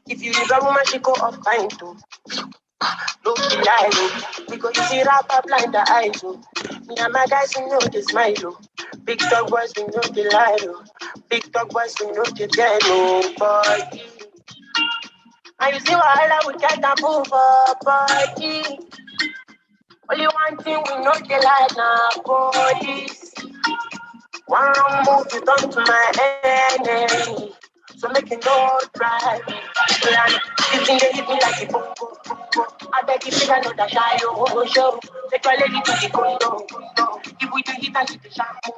If you leave a woman, she go off fine too. Don't be lying, oh. Because you see rapper blind the eyes, oh. Me and my guys, we know the smile, oh. Big dog boys, we know the lie, oh. Big dog boys, we know the dead, oh, boy. And you see what I would get that move up, body. Only one thing we know the light now, bodies. One wrong move, you turn to my enemy. So make it no drive. This thing they hit me like a boom, boom, boom, boom. I beg you, figure out that shy, oh, show. Take your lady to the condo. If we do hit, I hit the shampoo.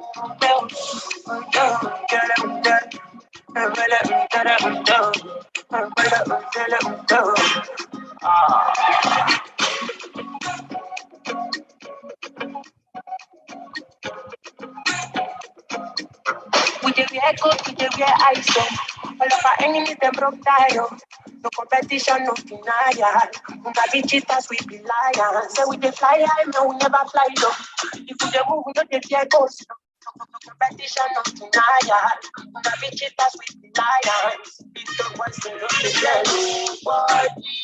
We dey wear coat, we dey wear ice on. All of our enemies them broke down. No competition, no denial. Una be cheaters, we be liars. Say we dey fly high, man, we never fly low. If we dey move, we no dey fear ghosts. No competition, no denial. Una be cheaters, we be liars. Big dog boys, we no dey fear nobody.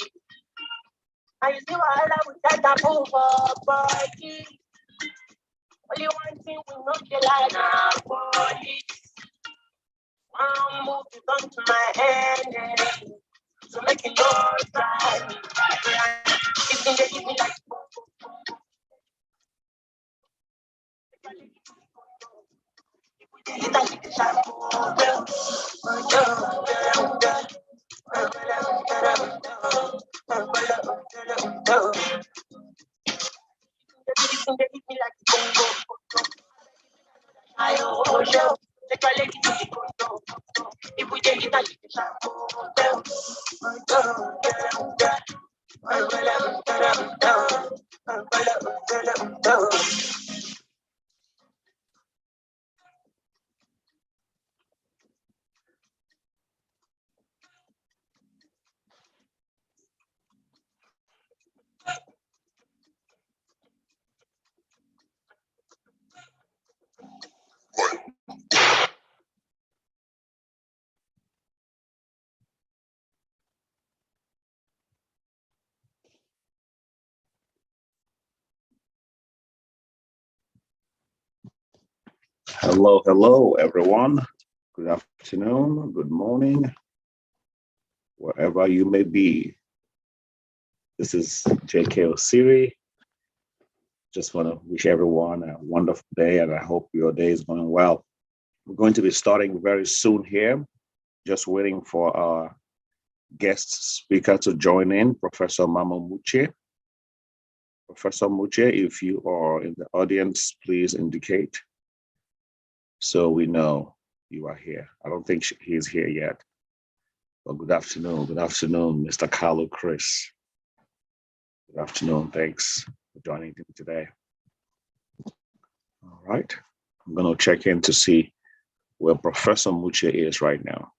And you see what I would get that move up, body. Only one thing we know the line our body. One move to come to my enemy. So make it no time. If they hit me like hit that the shampoo. They hit me like bongo. I oh show. Take a lady to the condo. If we take it, I hit the shampoo. Hello, everyone. Good afternoon, good morning, wherever you may be. This is JK Osiri. Just want to wish everyone a wonderful day, and I hope your day is going well. We're going to be starting very soon here. Just waiting for our guest speaker to join in, Professor Mama Muche. Professor Muche, if you are in the audience, please indicate so we know you are here. I don't think he's here yet. Well, good afternoon, Mr. Carlo Chris. Good afternoon, thanks for joining me today. All right, I'm gonna check in to see where Professor Muche is right now.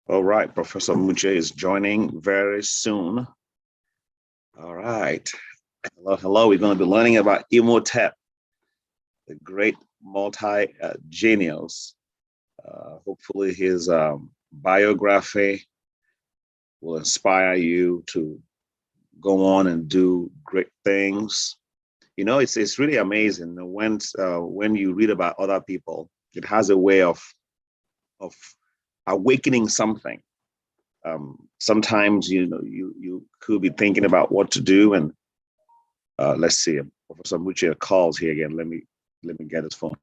All right, Professor Muche is joining very soon. All right. Hello. We're going to be learning about Imhotep, the great multi-genius. Hopefully his biography will inspire you to go on and do great things. You know, it's really amazing when you read about other people. It has a way of awakening something. Sometimes you could be thinking about what to do, and let's see, Professor Muche calls here again. Let me get his phone.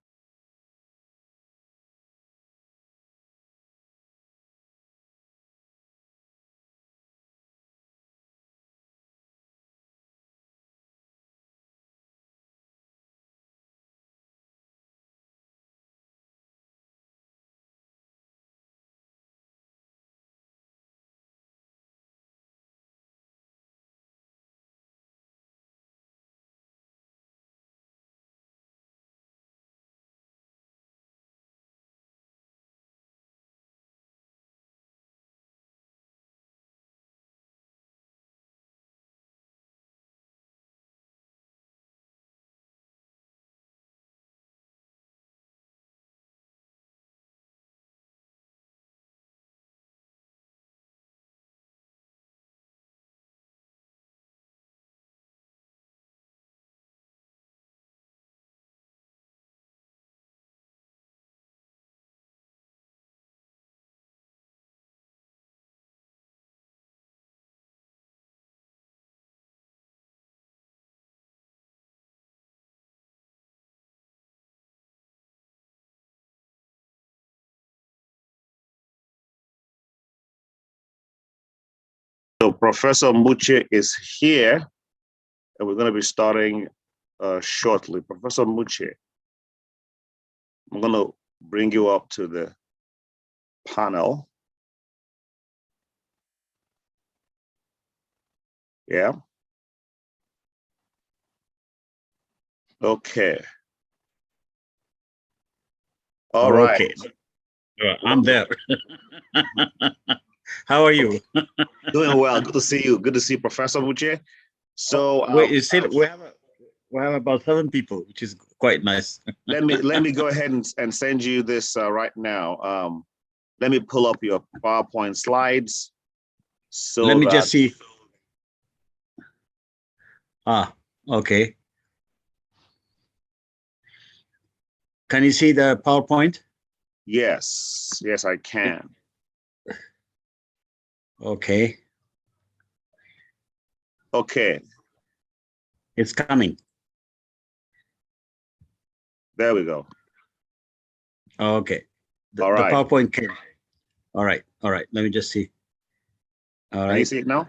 So Professor Muche is here, and we're going to be starting shortly. Professor Muche, I'm going to bring you up to the panel. Yeah. Okay. All right. Okay. I'm there. How are you? Doing well. Good to see you. Good to see Professor Muche. So wait, you said we have about 7 people, which is quite nice. let me go ahead and send you this right now. Let me pull up your PowerPoint slides. So let me just see. Okay. Can you see the PowerPoint? Yes, I can. Okay. Okay. It's coming. There we go. Okay. All right. The PowerPoint came. All right. Let me just see. All right. Can you see it now?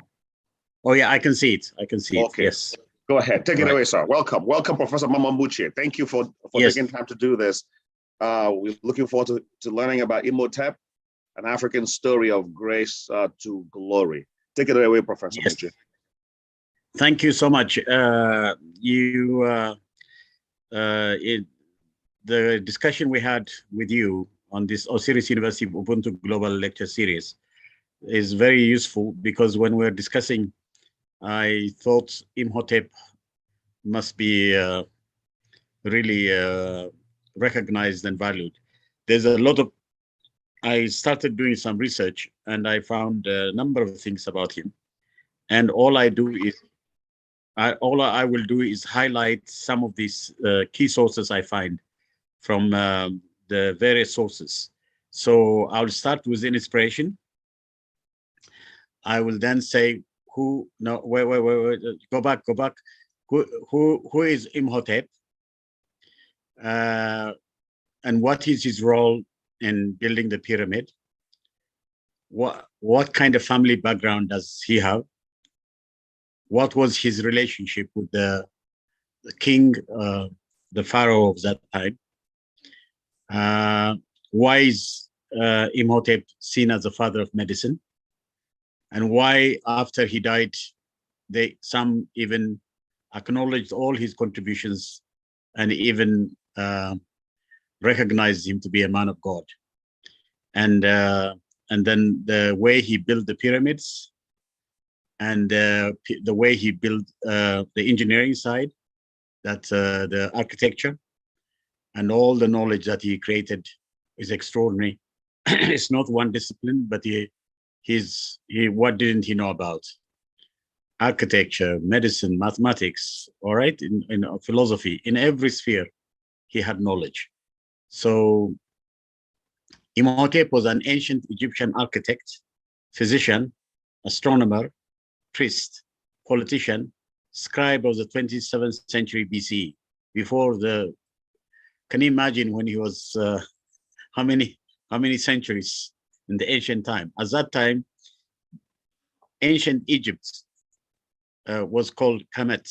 Oh yeah, I can see it. Okay. Yes. Go ahead. Take it away, sir. Welcome, Professor Mama Muche. Thank you for taking time to do this. We're looking forward to learning about Imhotep, an African story of grace to glory. Take it away, Professor Muche. Thank you so much. The discussion we had with you on this Osiris University Ubuntu Global Lecture Series is very useful, because when we're discussing, I thought Imhotep must be really recognized and valued. There's a lot of, I started doing some research and I found a number of things about him. And all I will do is highlight some of these key sources I find from the various sources. So I'll start with inspiration. I will then say wait, go back. Who is Imhotep? And what is his role in building the pyramid? What kind of family background does he have? What was his relationship with the king, the pharaoh of that time? Why is Imhotep seen as the father of medicine? And why, after he died, some even acknowledged all his contributions and even recognized him to be a man of God? And then the way he built the pyramids, and the way he built the engineering side, the architecture, and all the knowledge that he created is extraordinary. It's not one discipline, but what didn't he know about? Architecture, medicine, mathematics, all right, in philosophy, in every sphere, he had knowledge. So Imhotep was an ancient Egyptian architect, physician, astronomer, priest, politician, scribe of the 27th century BC. Can you imagine when he was, how many centuries in the ancient time? At that time, ancient Egypt was called Kemet,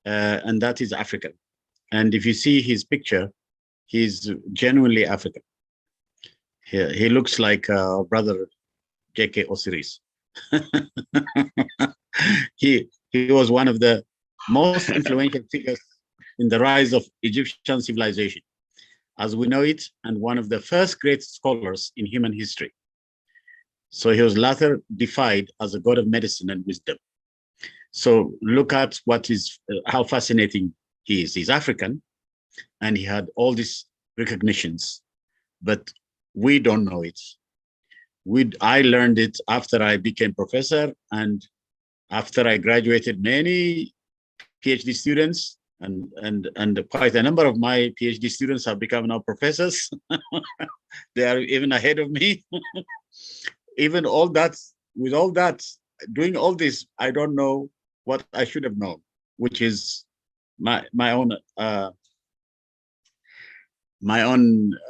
and that is African. And if you see his picture, he's genuinely African. He looks like brother J.K. Osiris. He was one of the most influential figures in the rise of Egyptian civilization as we know it, and one of the first great scholars in human history. So he was later deified as a god of medicine and wisdom. So look at how fascinating he is. He's African, and he had all these recognitions, but we don't know it. I learned it after I became professor, and after I graduated many PhD students, and quite a number of my PhD students have become now professors. They are even ahead of me. Even all that, with all that, doing all this, I don't know what I should have known, which is my own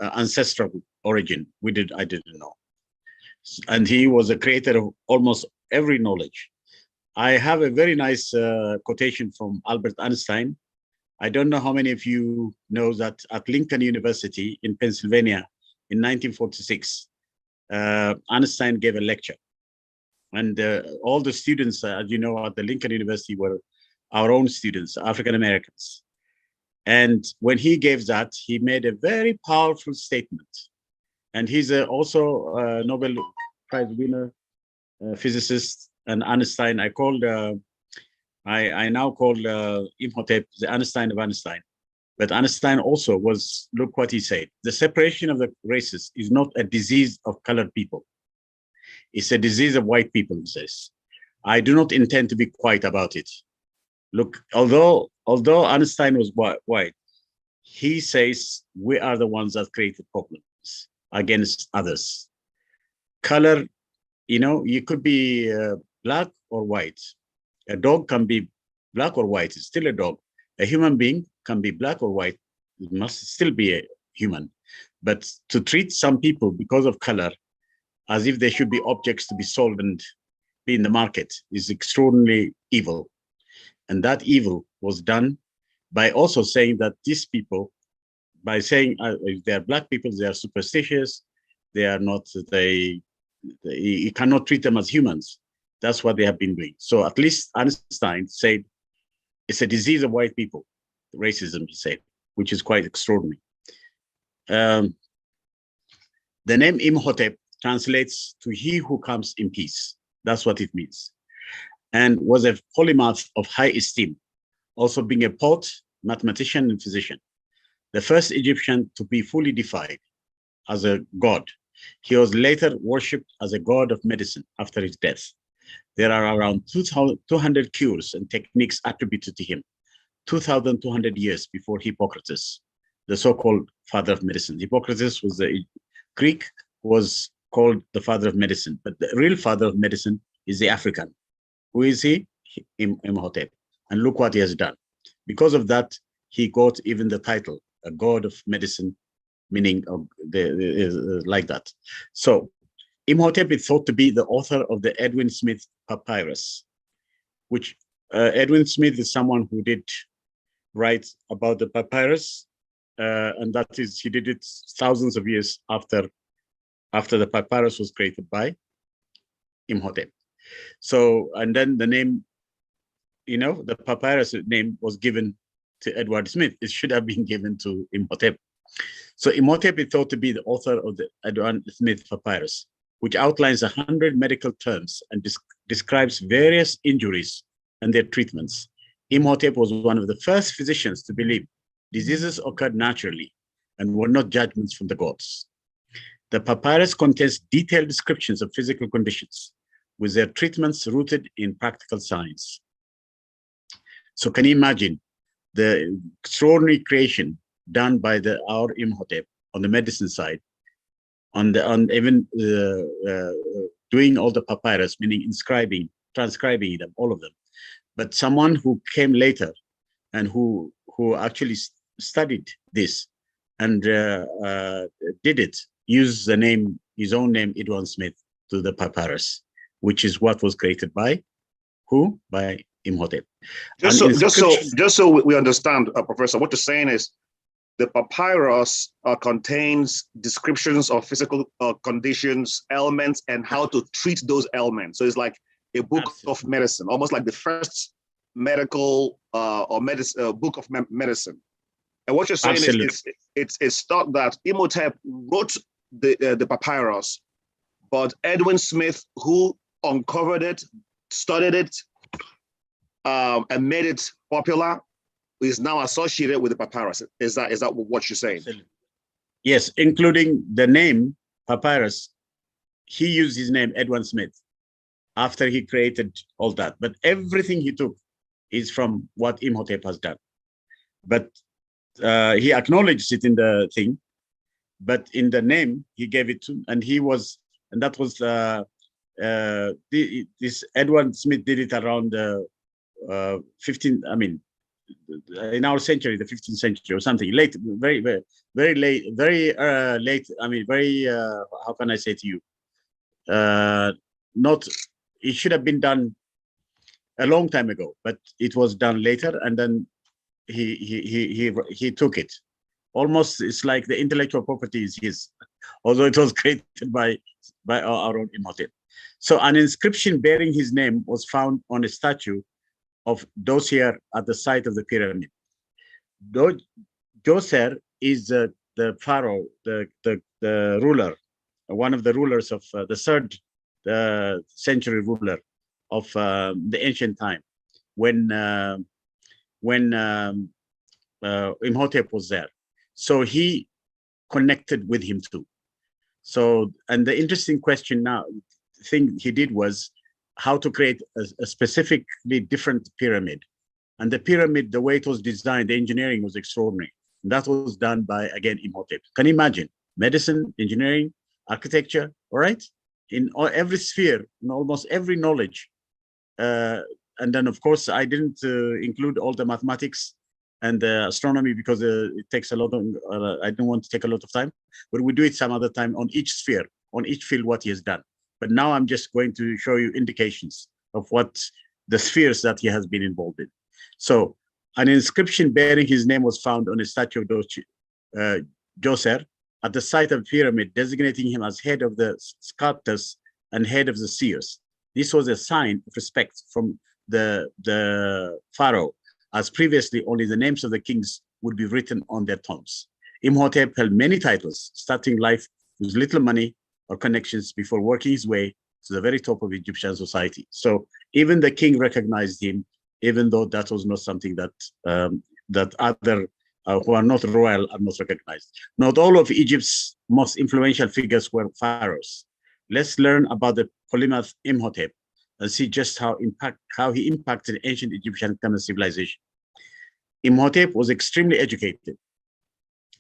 ancestral origin. I didn't know. And he was a creator of almost every knowledge. I have a very nice quotation from Albert Einstein. I don't know how many of you know that at Lincoln University in Pennsylvania in 1946, Einstein gave a lecture. And all the students, as you know, at the Lincoln University were our own students, African Americans. And when he gave that, he made a very powerful statement. And he's also a Nobel Prize winner, physicist, and Einstein. I now call Imhotep the Einstein of Einstein. But Einstein also was, look what he said, the separation of the races is not a disease of colored people. It's a disease of white people, he says. I do not intend to be quiet about it. Look, although Einstein was white, he says we are the ones that created problems against others. Color, you know, you could be black or white. A dog can be black or white, it's still a dog. A human being can be black or white, it must still be a human. But to treat some people because of color as if they should be objects to be sold and be in the market is extraordinarily evil. And that evil was done by also saying that these people, by saying if they are black people, they are superstitious, they are not, you cannot treat them as humans. That's what they have been doing. So at least Einstein said, it's a disease of white people, racism, he said, which is quite extraordinary. The name Imhotep translates to he who comes in peace. That's what it means. And was a polymath of high esteem, also being a poet, mathematician, and physician. The first Egyptian to be fully deified as a god. He was later worshipped as a god of medicine after his death. There are around 200 cures and techniques attributed to him, 2,200 years before Hippocrates, the so-called father of medicine. Hippocrates was the Greek, was called the father of medicine, but the real father of medicine is the African. Who is he? Imhotep. And look what he has done. Because of that, he got even the title, a god of medicine, meaning like that. So Imhotep is thought to be the author of the Edwin Smith papyrus, which Edwin Smith is someone who did write about the papyrus, and that is, he did it thousands of years after the papyrus was created by Imhotep. So, and then the name, you know, the papyrus name was given to Edward Smith. It should have been given to Imhotep. So Imhotep is thought to be the author of the Edward Smith papyrus, which outlines 100 medical terms and describes various injuries and their treatments. Imhotep was one of the first physicians to believe diseases occurred naturally and were not judgments from the gods. The papyrus contains detailed descriptions of physical conditions, with their treatments rooted in practical science. So can you imagine the extraordinary creation done by our Imhotep on the medicine side, on even doing all the papyrus, meaning transcribing them, all of them. But someone who came later and who actually studied this and did it, used the name, his own name, Edwin Smith, to the papyrus, which is what was created by who? By Imhotep. Just so we understand, Professor, what you're saying is the papyrus contains descriptions of physical conditions, ailments, and how to treat those ailments. So it's like a book of medicine, almost like the first medical book of medicine. And what you're saying is it's thought that Imhotep wrote the papyrus, but Edwin Smith, who uncovered it, studied it, and made it popular, is now associated with the papyrus. Is that what you're saying? Absolutely. Yes, including the name papyrus. He used his name, Edwin Smith, after he created all that. But everything he took is from what Imhotep has done. But he acknowledged it in the thing, but in the name he gave it to, and that was this Edwin Smith did it around 15. I mean, in our century, the 15th century or something, late, very late, very late. I mean, very. How can I say to you? Not it should have been done a long time ago, but it was done later, and then he took it. Almost, it's like the intellectual property is his, although it was created by our own Imhotep. So an inscription bearing his name was found on a statue of Djoser at the site of the pyramid. Djoser is the pharaoh, the ruler, one of the rulers of the 3rd century ruler of the ancient time, when Imhotep was there. So he connected with him too. So, and the interesting thing he did was how to create a specifically different pyramid. And the pyramid, the way it was designed, the engineering was extraordinary. And that was done by, again, Imhotep. Can you imagine? Medicine, engineering, architecture, all right? In every sphere, in almost every knowledge. And then, of course, I didn't include all the mathematics and the astronomy because it takes a lot of, I don't want to take a lot of time, but we do it some other time on each sphere, on each field, what he has done. But now I'm just going to show you indications of what the spheres that he has been involved in. So an inscription bearing his name was found on a statue of Djoser at the site of the pyramid, designating him as head of the sculptors and head of the seers. This was a sign of respect from the pharaoh, as previously only the names of the kings would be written on their tombs. Imhotep held many titles, starting life with little money or connections before working his way to the very top of Egyptian society. So even the king recognized him, even though that was not something that that other who are not royal are not recognized. Not all of Egypt's most influential figures were pharaohs. Let's learn about the polymath Imhotep and see just how he impacted ancient Egyptian civilization. Imhotep was extremely educated,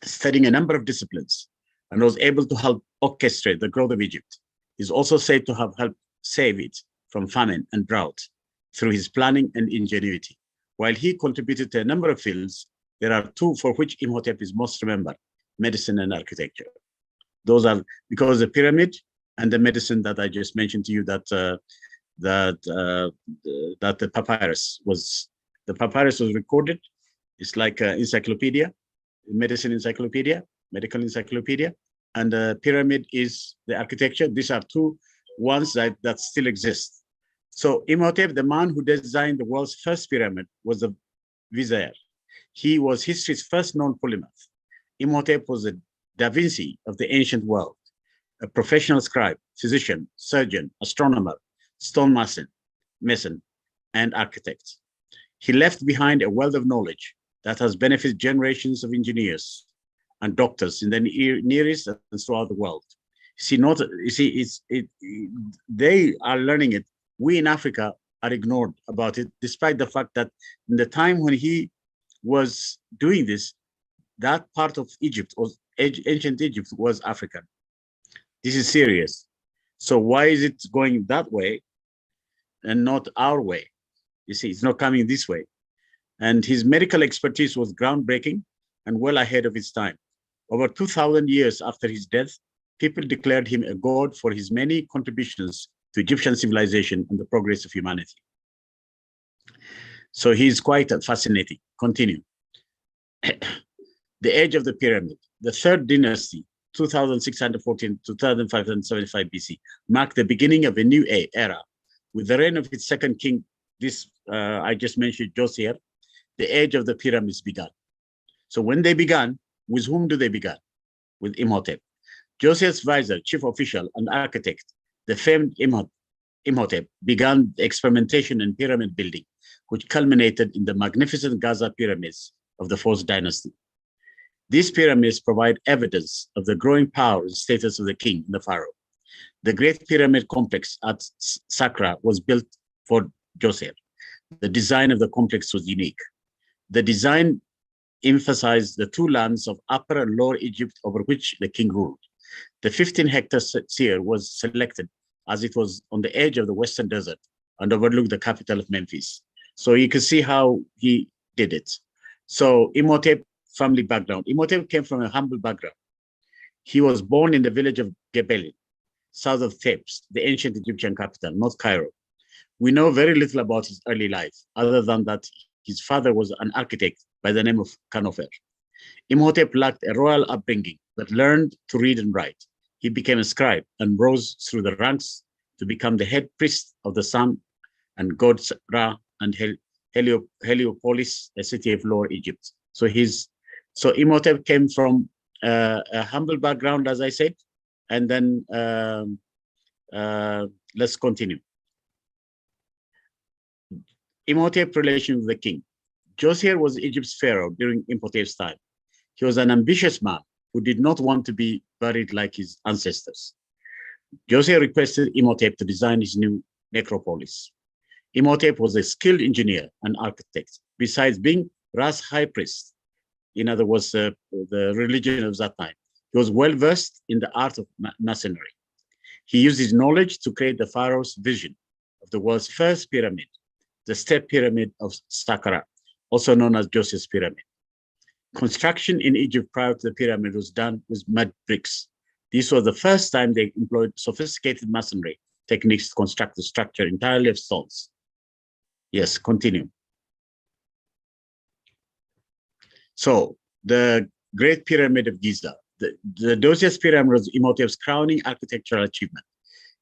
studying a number of disciplines, and was able to help orchestrate the growth of Egypt. He's also said to have helped save it from famine and drought through his planning and ingenuity. While he contributed to a number of fields, there are two for which Imhotep is most remembered: medicine and architecture. Those are because the pyramid and the medicine that I just mentioned to you, that the papyrus was recorded. It's like an encyclopedia, medicine encyclopedia, medical encyclopedia, and the pyramid is the architecture. These are two ones that still exist. So Imhotep, the man who designed the world's first pyramid, was the vizier. He was history's first known polymath. Imhotep was the Da Vinci of the ancient world, a professional scribe, physician, surgeon, astronomer, stonemason, and architect. He left behind a wealth of knowledge that has benefited generations of engineers and doctors in the Near East and throughout the world. They are learning it. We in Africa are ignored about it, despite the fact that in the time when he was doing this, that part of Egypt, ancient Egypt, was African. This is serious. So why is it going that way and not our way? You see, it's not coming this way. And his medical expertise was groundbreaking and well ahead of its time. Over 2,000 years after his death, people declared him a god for his many contributions to Egyptian civilization and the progress of humanity. So he's quite fascinating. Continue. The age of the pyramid, the third dynasty, 2614 to 2575 BC, marked the beginning of a new era. With the reign of its second king, I just mentioned Djoser, the age of the pyramids began. So when they began, with whom do they begin? With Imhotep. Djoser's vizier, chief official, and architect, the famed Imhotep, began the experimentation in pyramid building, which culminated in the magnificent Gaza pyramids of the fourth dynasty. These pyramids provide evidence of the growing power and status of the king and the pharaoh. The Great Pyramid Complex at Saqqara was built for Djoser. The design of the complex was unique. The design emphasized the two lands of Upper and Lower Egypt over which the king ruled. The 15-hectare sphere was selected as it was on the edge of the Western Desert and overlooked the capital of Memphis. So you can see how he did it. So Imhotep family background. Imhotep came from a humble background. He was born in the village of Gebelin, south of Thebes, the ancient Egyptian capital, North Cairo. We know very little about his early life, other than that his father was an architect by the name of Kanofer. Imhotep lacked a royal upbringing, but learned to read and write. He became a scribe and rose through the ranks to become the head priest of the sun and gods Ra and Heliopolis, a city of Lower Egypt. So Imhotep came from a humble background, as I said, and then let's continue. Imhotep relation with the king. Josier was Egypt's pharaoh during Imhotep's time. He was an ambitious man who did not want to be buried like his ancestors. Josier requested Imhotep to design his new necropolis. Imhotep was a skilled engineer and architect. Besides being Ra's high priest, in other words, the religion of that time, he was well versed in the art of masonry. He used his knowledge to create the pharaoh's vision of the world's first pyramid, the step pyramid of Saqqara, also known as Joseph's pyramid. Construction in Egypt prior to the pyramid was done with mud bricks. This was the first time they employed sophisticated masonry techniques to construct the structure entirely of stones. Yes, continue. So the Great Pyramid of Giza. The Dosia's pyramid was Imhotep's crowning architectural achievement.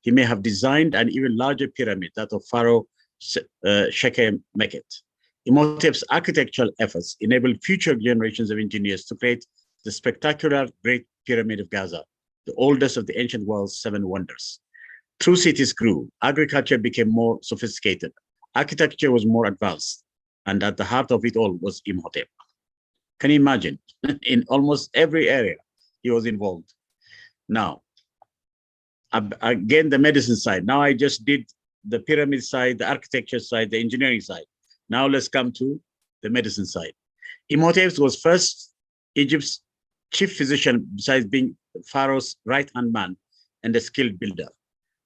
He may have designed an even larger pyramid, that of Pharaoh Sheke-Meket. Imhotep's architectural efforts enabled future generations of engineers to create the spectacular Great Pyramid of Giza, the oldest of the ancient world's 7 wonders. True cities grew, agriculture became more sophisticated, architecture was more advanced, and at the heart of it all was Imhotep. Can you imagine? In almost every area, he was involved. Now, again, the medicine side. Now I just did the pyramid side, the architecture side, the engineering side. Now let's come to the medicine side. Imhotep was first Egypt's chief physician, besides being Pharaoh's right-hand man and a skilled builder.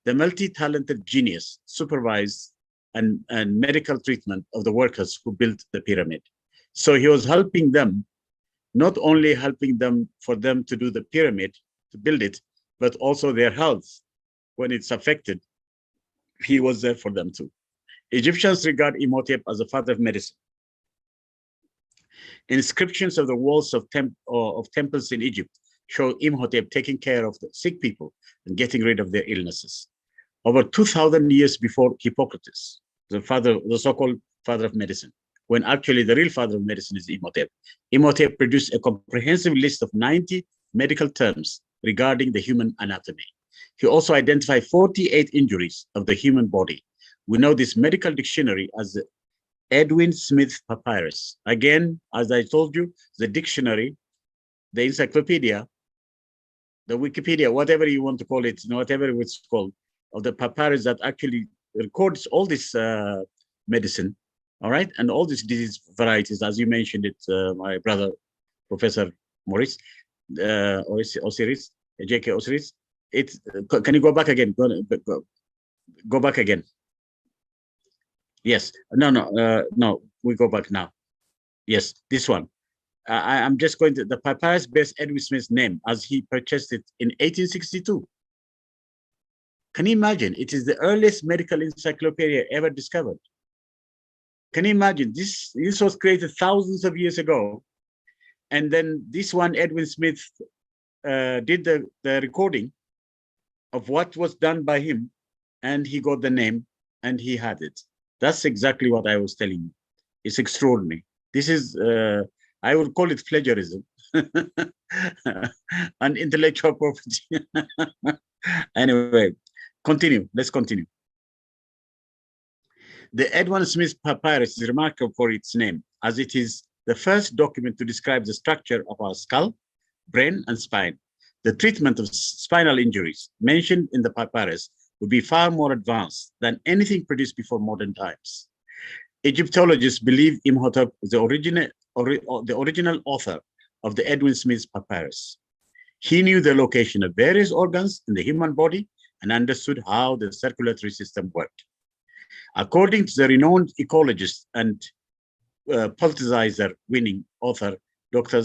The multi-talented genius supervised and medical treatment of the workers who built the pyramid. So he was helping them, not only helping them for them to do the pyramid, to build it, but also their health. When it's affected, he was there for them too. Egyptians regard Imhotep as the father of medicine. Inscriptions of the walls of temples in Egypt show Imhotep taking care of the sick people and getting rid of their illnesses. Over 2,000 years before Hippocrates, the so-called father of medicine, when actually the real father of medicine is Imhotep. Imhotep produced a comprehensive list of 90 medical terms regarding the human anatomy. He also identified 48 injuries of the human body. We know this medical dictionary as the Edwin Smith Papyrus. Again, as I told you, the dictionary, the encyclopedia, the Wikipedia, whatever you want to call it, whatever it's called, of the papyrus that actually records all this medicine, all right, and all these disease varieties, as you mentioned it, my brother, Professor Maurice, Osiris, J.K. Osiris. Can you go back again? Go back again. Yes, no, we go back now. Yes, this one. I'm just going to, the papyrus bears Edwin Smith's name as he purchased it in 1862. Can you imagine? It is the earliest medical encyclopedia ever discovered. Can you imagine? This was created thousands of years ago. And then this one, Edwin Smith, did the recording of what was done by him, and he got the name and he had it. That's exactly what I was telling you. It's extraordinary. This is, I would call it plagiarism and intellectual property. Anyway, continue. Let's continue. The Edwin Smith Papyrus is remarkable for its name, as it is the first document to describe the structure of our skull, brain, and spine. The treatment of spinal injuries mentioned in the papyrus would be far more advanced than anything produced before modern times. Egyptologists believe Imhotep is the original author of the Edwin Smith Papyrus. He knew the location of various organs in the human body and understood how the circulatory system worked. According to the renowned ecologist and politicizer-winning author, Dr.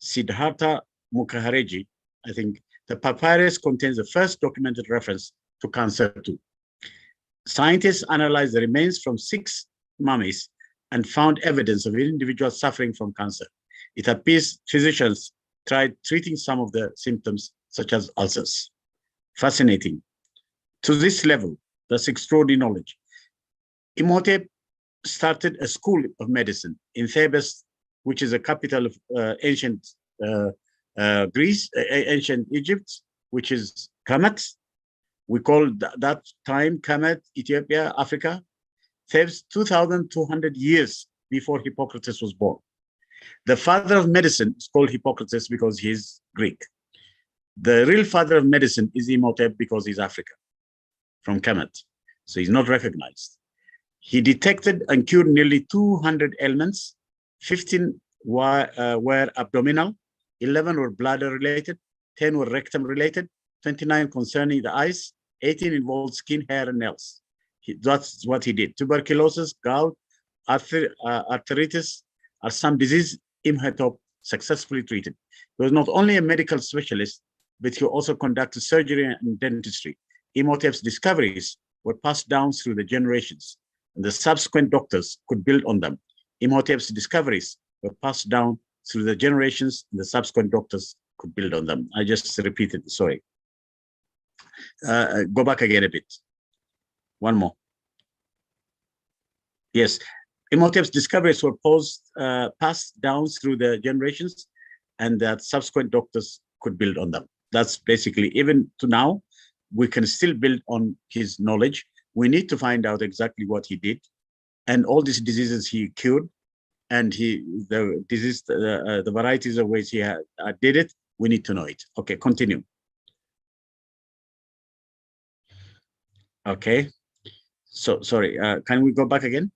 Siddhartha Mukherjee, I think, the papyrus contains the first documented reference to cancer too. Scientists analyzed the remains from 6 mummies and found evidence of individuals suffering from cancer. It appears physicians tried treating some of the symptoms, such as ulcers. Fascinating. To this level, that's extraordinary knowledge. Imhotep started a school of medicine in Thebes, which is a capital of ancient Greece, ancient Egypt, which is Kamat. We call that time Kamat, Ethiopia, Africa. Thebes, 2,200 years before Hippocrates was born. The father of medicine is called Hippocrates because he's Greek. The real father of medicine is Imhotep because he's African, from Kemet. So he's not recognized. He detected and cured nearly 200 ailments. 15 were abdominal, 11 were bladder related, 10 were rectum related, 29 concerning the eyes, 18 involved skin, hair, and nails. That's what he did. Tuberculosis, gout, arthritis are some diseases Imhotep successfully treated. He was not only a medical specialist, but he also conducted surgery and dentistry. Imhotep's discoveries were passed down through the generations, and the subsequent doctors could build on them. Imhotep's discoveries were passed down through the generations, and the subsequent doctors could build on them. I just repeated, sorry. Go back again a bit. One more. Yes, Imhotep's discoveries were passed down through the generations, and that subsequent doctors could build on them. That's basically, even to now, we can still build on his knowledge. We need to find out exactly what he did, and all these diseases he cured, and the varieties of ways he did it. We need to know it. Okay, continue. Okay, so sorry. Can we go back again?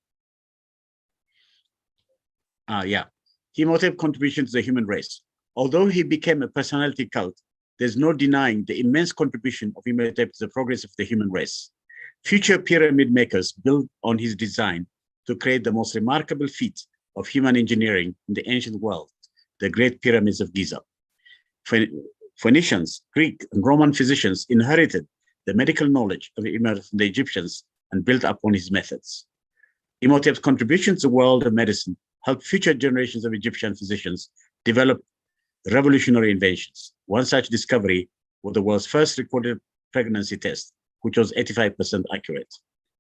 Yeah, Imhotep's contribution to the human race. Although he became a personality cult, there's no denying the immense contribution of Imhotep to the progress of the human race. Future pyramid makers built on his design to create the most remarkable feat of human engineering in the ancient world, the Great Pyramids of Giza. Phoenicians, Greek, and Roman physicians inherited the medical knowledge of the Egyptians and built upon his methods. Imhotep's contribution to the world of medicine helped future generations of Egyptian physicians develop revolutionary inventions. One such discovery was the world's first recorded pregnancy test, which was 85% accurate.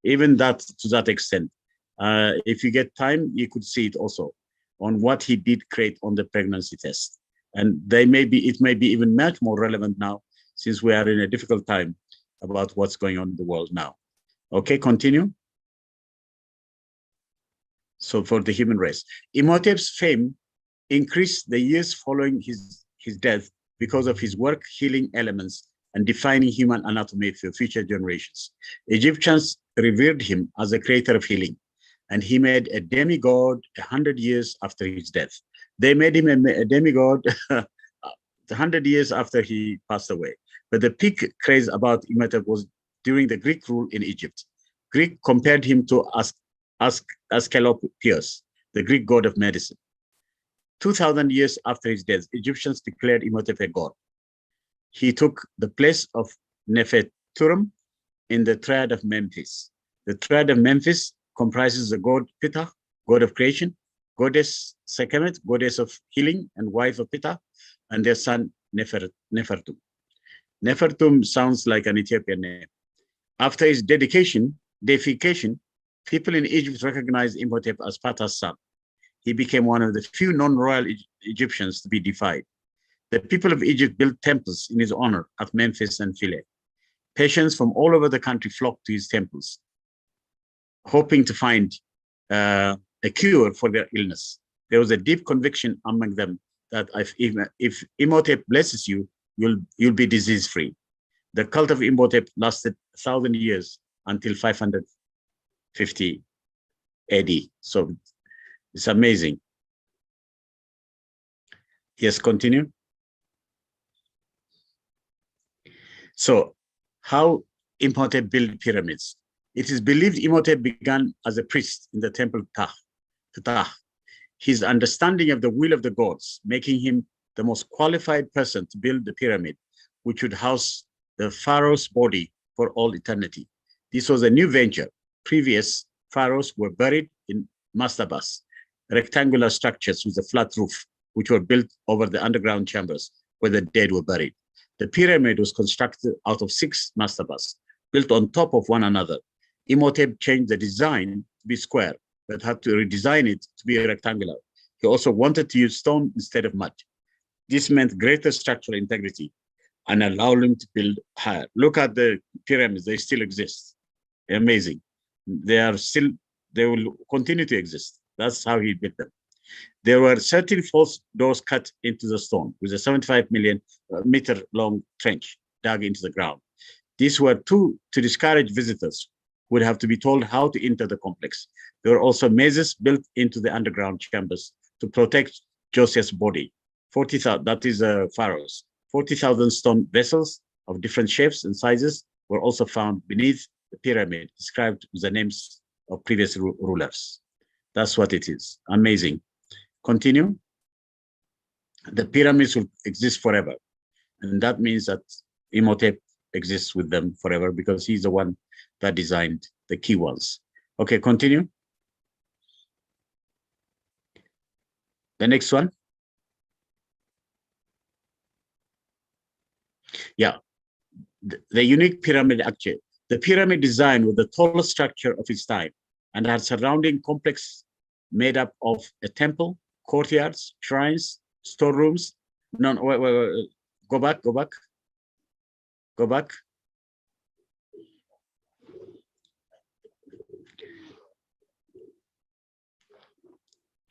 Even that, to that extent, if you get time, you could see it also on what he did create on the pregnancy test. And it may be even much more relevant now, since we are in a difficult time about what's going on in the world now. Okay, continue. So for the human race, Imhotep's fame increased the years following his death because of his work healing elements and defining human anatomy for future generations. Egyptians revered him as a creator of healing, and he made a demigod 100 years after his death. They made him a demigod 100 years after he passed away. But the peak craze about Imhotep was during the Greek rule in Egypt. Greek compared him to Asclepius, the Greek god of medicine. 2,000 years after his death, Egyptians declared Imhotep a god. He took the place of Nefertari in the triad of Memphis. The triad of Memphis comprises the god Ptah, god of creation, goddess Sekhmet, goddess of healing and wife of Ptah, and their son Nefertum. Nefertum sounds like an Ethiopian name. After his deification, people in Egypt recognized Imhotep as Ptah's son. He became one of the few non-royal Egyptians to be deified. The people of Egypt built temples in his honor at Memphis and Philae. Patients from all over the country flocked to his temples, hoping to find a cure for their illness. There was a deep conviction among them that if Imhotep blesses you, you'll be disease-free. The cult of Imhotep lasted 1,000 years until 550 AD. So it's amazing. Yes, continue. So how Imhotep built pyramids? It is believed Imhotep began as a priest in the temple Ptah. His understanding of the will of the gods, making him the most qualified person to build the pyramid, which would house the pharaoh's body for all eternity. This was a new venture. Previous pharaohs were buried in mastabas, rectangular structures with a flat roof, which were built over the underground chambers where the dead were buried. The pyramid was constructed out of 6 mastabas, built on top of one another. Imhotep changed the design to be square, but had to redesign it to be rectangular. He also wanted to use stone instead of mud. This meant greater structural integrity and allowed him to build higher. Look at the pyramids, they still exist. Amazing. They will continue to exist. That's how he built them. There were 13 false doors cut into the stone with a 75 million meter long trench dug into the ground. These were to discourage visitors who would have to be told how to enter the complex. There were also mazes built into the underground chambers to protect Joseph's body. 40,000, that is pharaohs. 40,000 stone vessels of different shapes and sizes were also found beneath the pyramid, described with the names of previous rulers. That's what it is. Amazing. Continue. The pyramids will exist forever. And that means that Imhotep exists with them forever because he's the one that designed the key ones. Okay, continue. The next one. Yeah, the unique pyramid actually. The pyramid design was the tallest structure of its time and had surrounding complex made up of a temple, courtyards, shrines, storerooms. No, wait. Go back.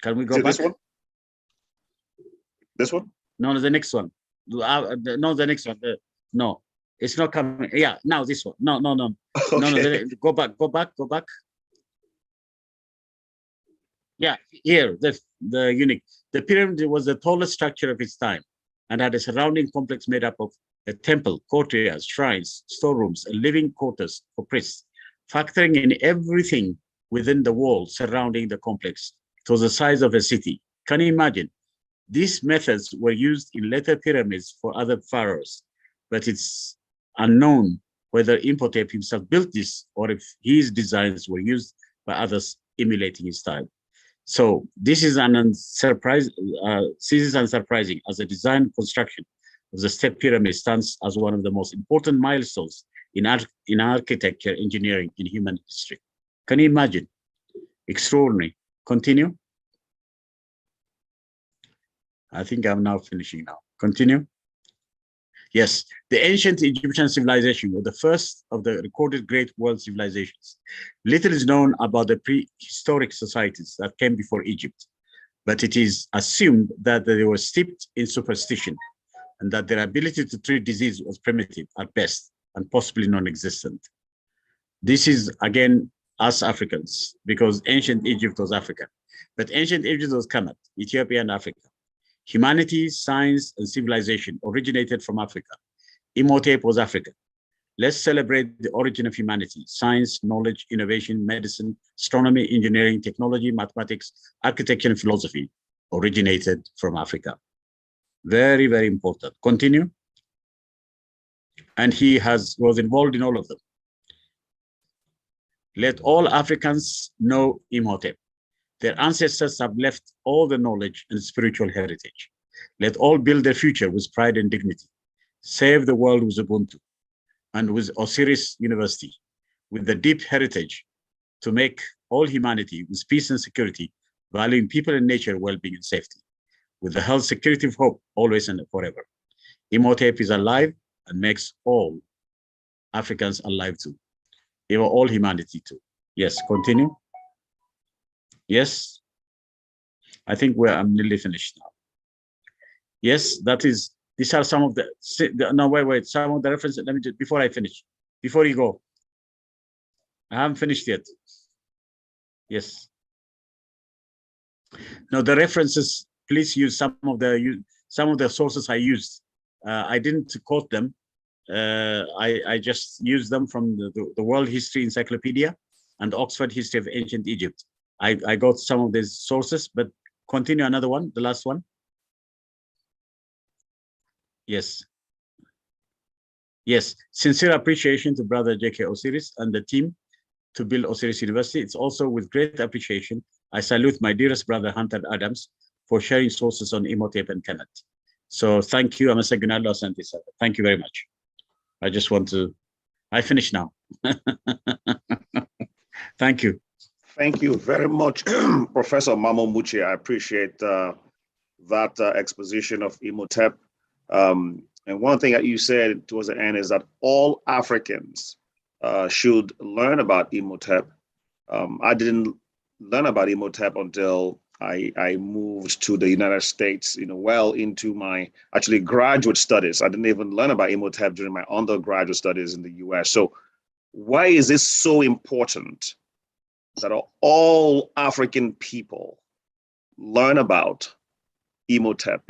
Can we go back? This one? This one? No, the next one. No, the next one. No, it's not coming. Yeah, now this one. No. Okay. No. Go back. Yeah, here, the unique. The pyramid was the tallest structure of its time and had a surrounding complex made up of a temple, courtyards, shrines, storerooms, and living quarters for priests, factoring in everything within the walls surrounding the complex. It was the size of a city. Can you imagine? These methods were used in later pyramids for other pharaohs, but it's unknown whether Imhotep himself built this or if his designs were used by others emulating his style. So this is unsurprising as the design construction of the step pyramid stands as one of the most important milestones in architecture, engineering, in human history. Can you imagine? Extraordinary. Continue. I think I'm now finishing now. Continue. Yes, the ancient Egyptian civilization was the first of the recorded great world civilizations. Little is known about the prehistoric societies that came before Egypt, but it is assumed that they were steeped in superstition and that their ability to treat disease was primitive at best and possibly non-existent. This is, again, us Africans, because ancient Egypt was Africa, but ancient Egypt was Kemet, Ethiopia and Africa. Humanity, science, and civilization originated from Africa. Imhotep was African. Let's celebrate the origin of humanity. Science, knowledge, innovation, medicine, astronomy, engineering, technology, mathematics, architecture, and philosophy originated from Africa. Very, very important. Continue. And he was involved in all of them. Let all Africans know Imhotep. Their ancestors have left all the knowledge and spiritual heritage. Let all build their future with pride and dignity. Save the world with Ubuntu and with Osiris University, with the deep heritage to make all humanity with peace and security, valuing people and nature, well-being and safety, with the health, security of hope, always and forever. Imhotep is alive and makes all Africans alive too. Even all humanity too. Yes, continue. Yes, I think I'm nearly finished now. Yes, these are some of no, wait, some of the references. Let me just, before I finish, before you go, I haven't finished yet. Yes. No, the references, please use some of the sources I used. I didn't quote them. I just used them from the World History Encyclopedia and Oxford History of Ancient Egypt. I got some of these sources, but continue another one, the last one. Yes. Yes, sincere appreciation to Brother J.K. Osiris and the team to build Osiris University. It's also with great appreciation I salute my dearest brother Hunter Adams for sharing sources on Imhotep and Kemet. So thank you, Amasegunalo Asante. Thank you very much. I finish now. Thank you. Thank you very much, Professor Mamo Muche. I appreciate that exposition of Imhotep. And one thing that you said towards the end is that all Africans should learn about Imhotep. I didn't learn about Imhotep until I moved to the United States, well into my actually graduate studies. I didn't even learn about Imhotep during my undergraduate studies in the US. So why is this so important that all African people learn about Imhotep?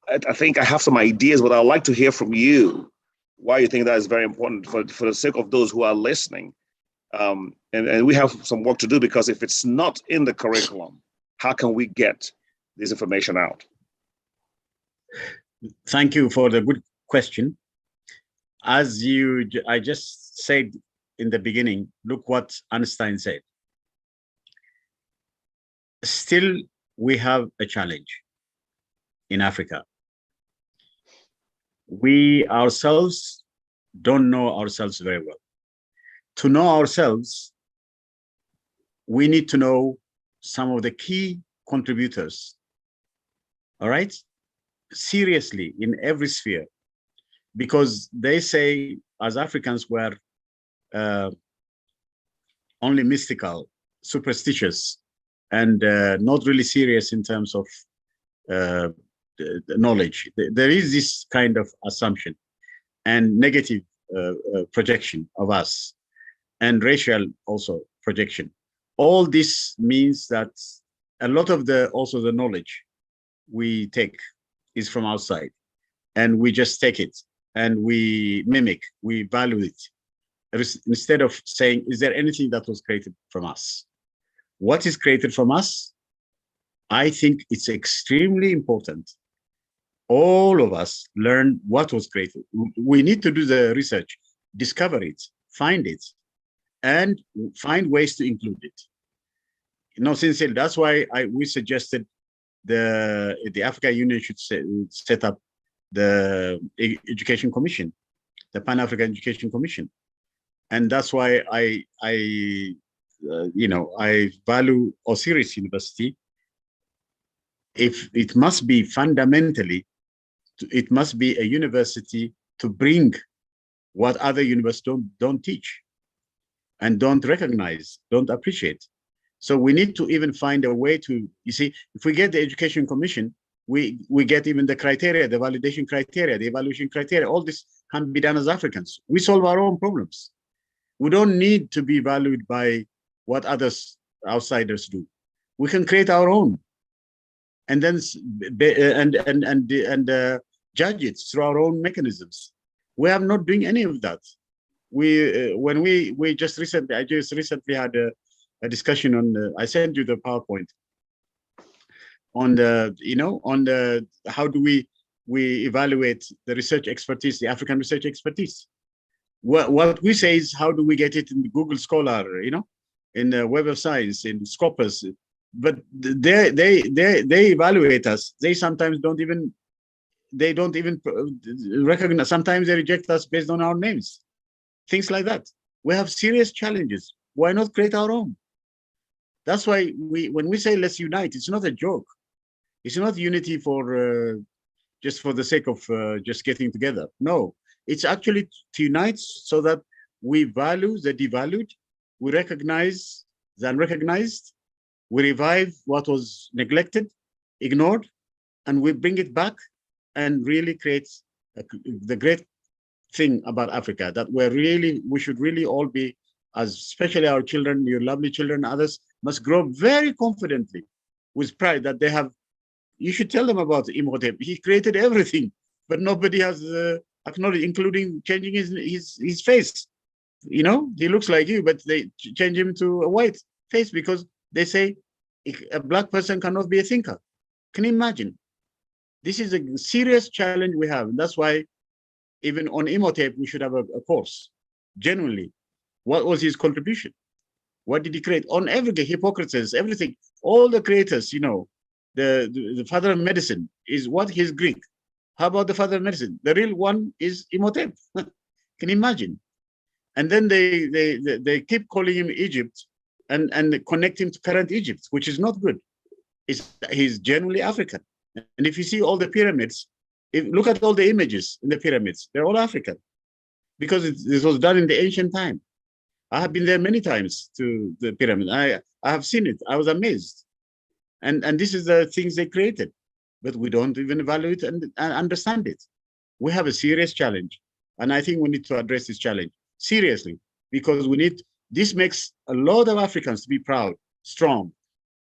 I think I have some ideas, but I'd like to hear from you why you think that is very important for the sake of those who are listening. And we have some work to do, because if it's not in the curriculum, how can we get this information out? Thank you for the good question. As I just said in the beginning, look what Einstein said. Still, we have a challenge in Africa. We ourselves don't know ourselves very well. To know ourselves, we need to know some of the key contributors, all right? Seriously, in every sphere, because they say, as Africans, we're only mystical, superstitious, and not really serious in terms of knowledge. There is this kind of assumption and negative projection of us, and racial also projection. All this means that a lot of the knowledge we take is from outside, and we just take it and we mimic, we value it, instead of saying, is there anything that was created from us? What is created from us? I think it's extremely important all of us learn what was created. We need to do the research, discover it, find it, and find ways to include it. Sincerely, that's why we suggested the African Union should set up the Education Commission, the Pan-African Education Commission. And that's why I value Osiris University. If it must be fundamentally, it must be a university to bring what other universities don't teach and don't recognize, don't appreciate. So we need to even find a way to, you see, if we get the Education Commission, we get even the criteria, the validation criteria, the evaluation criteria. All this can be done as Africans. We solve our own problems. We don't need to be valued by what outsiders do. We can create our own, and then judge it through our own mechanisms. We are not doing any of that. I just recently had a discussion on I sent you the PowerPoint on how do we evaluate the research expertise, the African research expertise. What we say is, how do we get it in Google Scholar, in the Web of Science, in Scopus? But they evaluate us. They sometimes don't even recognize. Sometimes they reject us based on our names. Things like that. We have serious challenges. Why not create our own? That's why when we say let's unite, it's not a joke. It's not unity for just for the sake of just getting together. No, it's actually to unite so that we value the devalued, we recognize the unrecognized, we revive what was neglected, ignored, and we bring it back and really create the great thing about Africa, that we should really all be, especially our children, your lovely children, others, must grow very confidently with pride that they have. You should tell them about Imhotep. He created everything, but nobody has acknowledged, including changing his face. He looks like you, but they change him to a white face because they say a black person cannot be a thinker. Can you imagine? This is a serious challenge we have. And that's why Even on Imhotep, we should have a course. Genuinely, what was his contribution? What did he create? On everything, Hippocrates, everything, all the creators, you know, the father of medicine is what? He's Greek. How about the father of medicine? The real one is Imhotep. Can you imagine? And then they keep calling him Egypt and connect him to current Egypt, which is not good. He's genuinely African. And if you see all the pyramids, look at all the images in the pyramids, they're all African because this was done in the ancient time. I have been there many times to the pyramid. I have seen it. I was amazed. And this is the things they created, but we don't even evaluate and understand it. We have a serious challenge. And I think we need to address this challenge seriously, because this makes a lot of Africans to be proud, strong,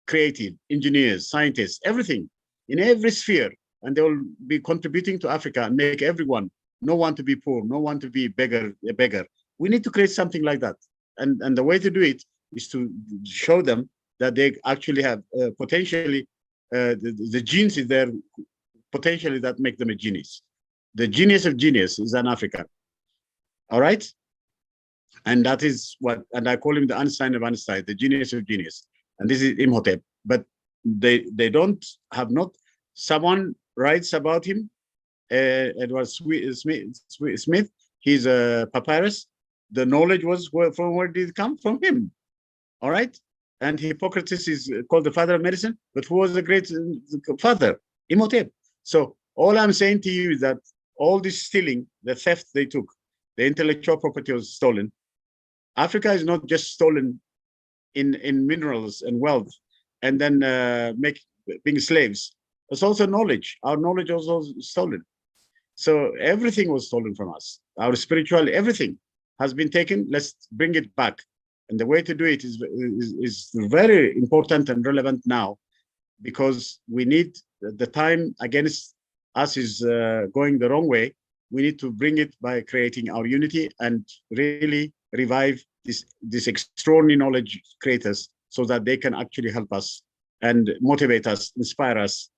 creative, engineers, scientists, everything, in every sphere. And they will be contributing to Africa and make everyone, no one to be poor, no one to be a beggar. We need to create something like that. And the way to do it is to show them that they actually have potentially, the genes is there, potentially that make them a genius. The genius of genius is an African. All right? And that is what, and I call him the Einstein of Einstein, the genius of genius. And this is Imhotep. But they don't have not, someone writes about him, Edward Smith, he's a papyrus. The knowledge was from where did it come? From him. All right? And Hippocrates is called the father of medicine, but who was the great father? Imhotep. So all I'm saying to you is that all this stealing, the theft they took, the intellectual property was stolen. Africa is not just stolen in minerals and wealth and then being slaves. It's also knowledge. Our knowledge was also stolen. So everything was stolen from us. Our spirituality, everything has been taken. Let's bring it back. And the way to do it is very important and relevant now, because we need, the time against us is going the wrong way. We need to bring it by creating our unity and really revive this extraordinary knowledge creators so that they can actually help us and motivate us, inspire us,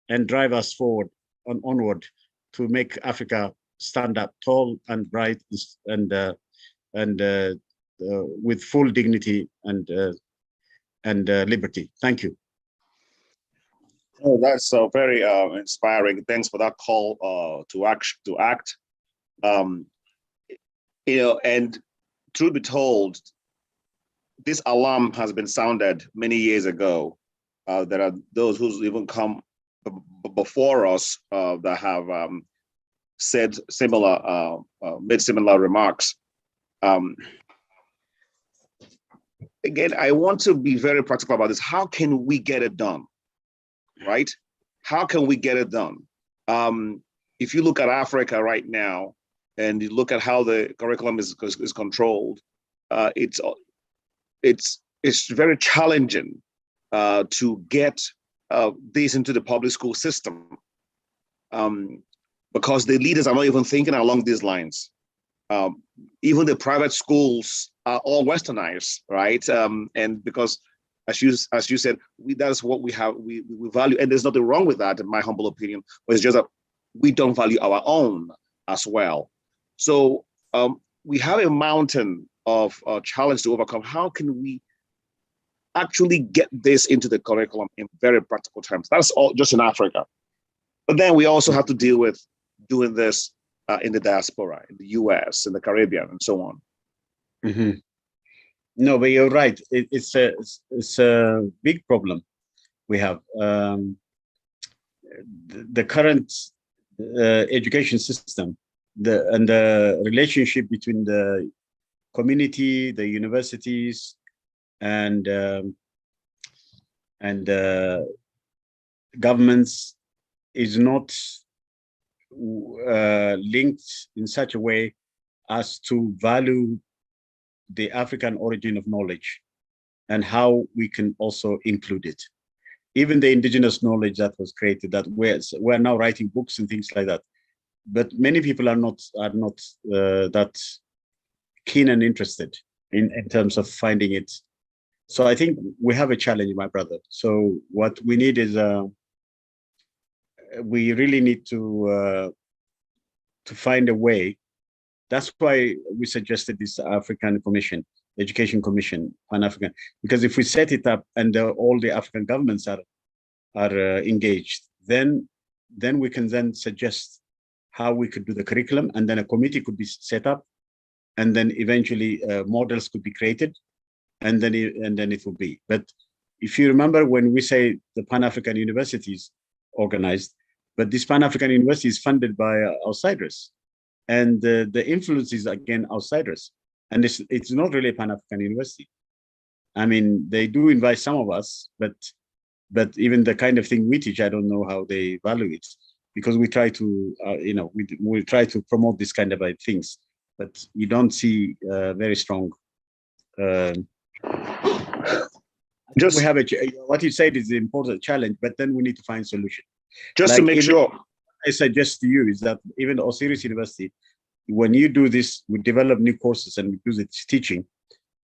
and drive us forward and onward to make Africa stand up tall and bright and with full dignity and liberty. Thank you. Oh, that's very inspiring. Thanks for that call to act. You know, and truth be told, this alarm has been sounded many years ago. There are those who's even come before us that have said similar, made similar remarks. Again, I want to be very practical about this. How can we get it done, right? How can we get it done? If you look at Africa right now, and you look at how the curriculum is controlled, it's very challenging to get this into the public school system because the leaders are not even thinking along these lines. Even the private schools are all westernized, right? And because, as you said, that's what we have. We value, and there's nothing wrong with that, in my humble opinion. But it's just that we don't value our own as well. So we have a mountain of challenge to overcome. How can we actually get this into the curriculum in very practical terms? That's all just in Africa. But then we also have to deal with doing this in the diaspora, in the US, in the Caribbean, and so on. Mm-hmm. No, but you're right. It's a big problem we have. The current education system, and the relationship between the community, the universities, and governments is not linked in such a way as to value the African origin of knowledge and how we can also include it. Even the indigenous knowledge that was created, that we're now writing books and things like that. But many people are not that keen and interested in terms of finding it. So I think we have a challenge, my brother. So what we need is we really need to to find a way. That's why we suggested this African Commission, Education Commission, Pan-African, because if we set it up and all the African governments are engaged, then we can then suggest how we could do the curriculum, and then a committee could be set up, and then eventually models could be created, and then it will be. But if you remember, when we say the Pan-African universities organized, but this Pan-African university is funded by outsiders, and the influence is again outsiders, and it's not really a Pan-African university. I mean, they do invite some of us, but even the kind of thing we teach, I don't know how they value it, because we try to, we try to promote this kind of things, but you don't see very strong. Just we have what you said is the important challenge, but then we need to find solution. Just to make sure. I suggest to you is that even Osiris University, when you do this, we develop new courses and we do it teaching,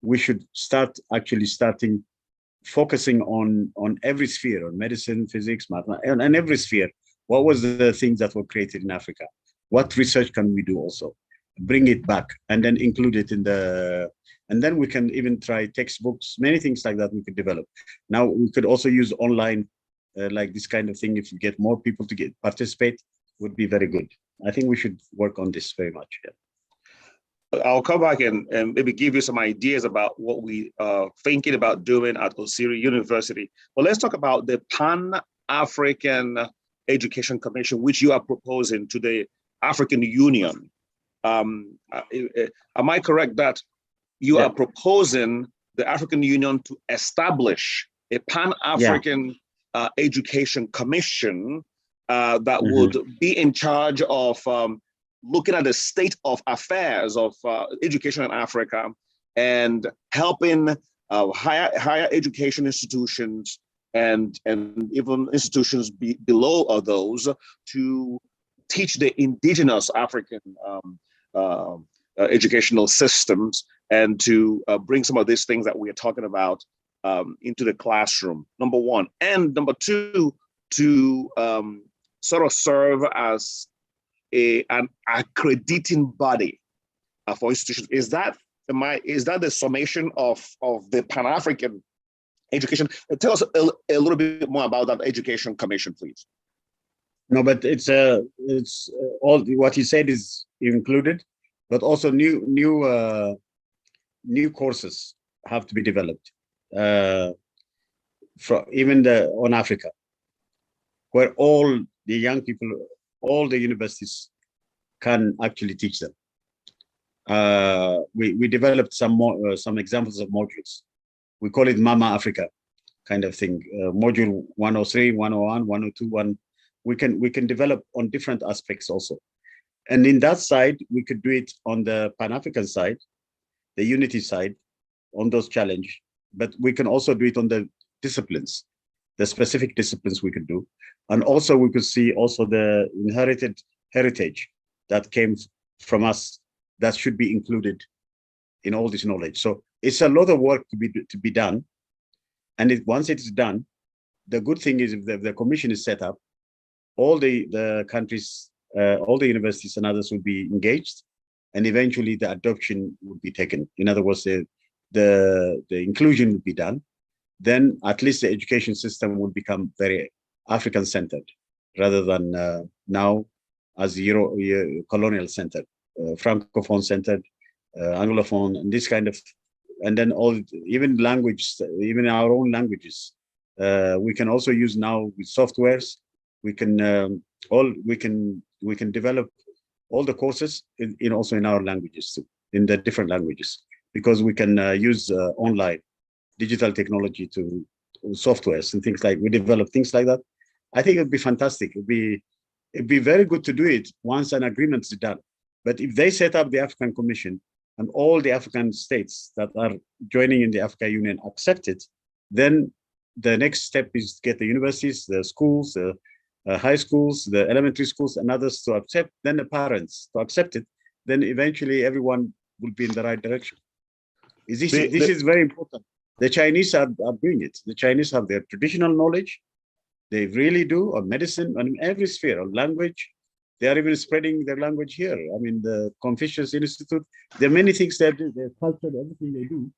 we should starting focusing on every sphere, on medicine, physics, math, and every sphere. What was the things that were created in Africa? What research can we do also? Bring it back and then include it in the, and then we can even try textbooks, many things like that we could develop. Now we could also use online, like this kind of thing. If we get more people to participate, would be very good. I think we should work on this very much. Yeah. I'll come back and maybe give you some ideas about what we are thinking about doing at Osiri University. But let's talk about the Pan-African Education Commission, which you are proposing to the African Union. Am I correct that you are proposing the African Union to establish a Pan-African Education Commission that would be in charge of looking at the state of affairs of education in Africa and helping higher education institutions and even institutions below those to teach the indigenous African educational systems and to bring some of these things that we are talking about into the classroom, number one. And number two, to sort of serve as an accrediting body for institutions. Is that the summation of the Pan-African education? Tell us a little bit more about that education commission, please. No, but it's all what you said is included, but also new courses have to be developed from even on Africa, where all the young people, all the universities can actually teach them. We developed some examples of modules. We call it Mama Africa kind of thing. Module 103, 101, 102, we can develop on different aspects also. And in that side, we could do it on the Pan-African side, the unity side, on those challenge, but we can also do it on the disciplines, the specific disciplines we could do. And also we could see also the inherited heritage that came from us that should be included in all this knowledge. So it's a lot of work to be done. And once it's done, the good thing is if the commission is set up, all the countries, all the universities and others will be engaged, and eventually the adoption would be taken. In other words, the inclusion would be done. Then at least the education system will become very African-centered rather than now as colonial centered, Francophone-centered, Anglophone, and this kind of, and then even language, even our own languages. We can also use now with softwares. We can develop all the courses also in our languages too, in the different languages, because we can use online digital technology to softwares and things like, we develop things like that. I think it'd be fantastic. It'd be very good to do it once an agreement is done. But if they set up the African Commission and all the African states that are joining in the African Union accept it, then the next step is to get the universities, the schools, the high schools, the elementary schools and others to accept, then the parents to accept it, then eventually everyone will be in the right direction. This is very important. The Chinese are doing it. The Chinese have their traditional knowledge. They really do on medicine, on every sphere, on language, They are even spreading their language here. I mean, the Confucius Institute, there are many things they do, their culture, everything they do.